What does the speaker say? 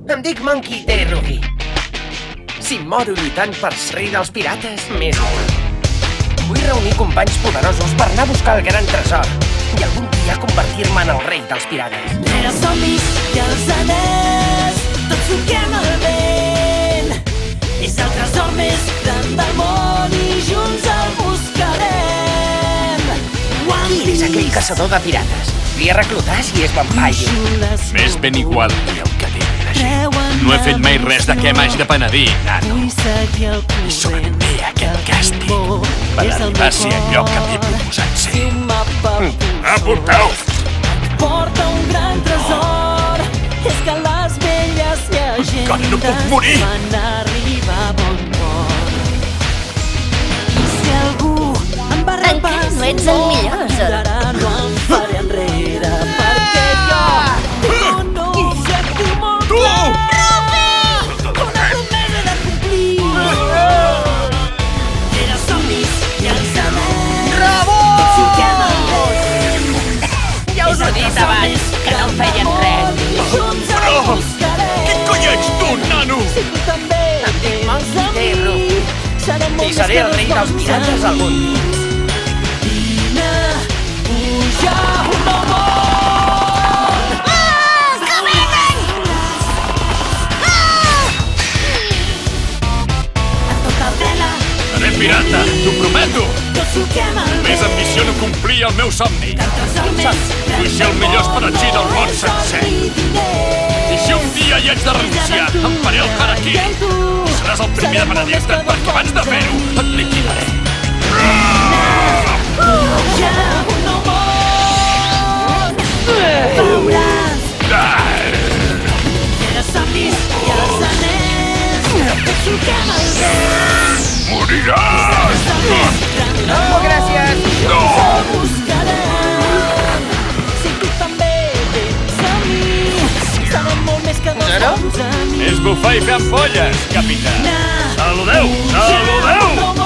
Em dic Monkey D. Ruby. Si moro lluitant per rei dels pirates, més molt. Vull reunir companys poderosos per anar a buscar el gran tresor i algun dia convertir-me en el rei dels pirates. Rere els zombis i els anells, tots toquem el vent. És el tresor més gran del món i junts el buscarem. Qui és aquell caçador de pirates? Li he reclutat si és vampire. M'és ben igual a mi el que digui la gent. No he fet mai res de què m'hagi de penedir, nano. I sobrevé aquest càstig per arribar a ser allò que m'he proposat ser. Apunteu! Porta un gran tresor. És que les velles llegendes Encara no puc morir! van arribar a bon port. I si algú em va Encara no ets el millor, Zoro. ara no em faré enrere, perquè jo no sé com Tu! una promesa de complir. Era zombis i els anells. Tots toquem el vent. Ja us ho he dit abans, que no em feien res. Però, qui cony ets tu, nano? Si tu també Em dic Monkey D. ets Ruby. serem molt I seré el rei dels pirates algun dia. Vine, puja un nou món. A tota vela, Seré pirata, t'ho prometo! tots toquem el Més vent. ambició no complir el meu somni. Vull ser el millor espadatxí del món sencer. I si un dia hi haig de renunciar, em faré el harakiri. I seràs el primer de Benedicte, perquè abans de fer-ho et liquidaré. Puja un nou món. Veuràs era zombis i els anells. Tots toquem el vent. Moriràs! No, gràcies. No! El buscarem. Si tu també vens a mi, serem molt més que dos Zoro? bons amics. És bufar i fer ampolles, capità. Saludeu! Saludeu!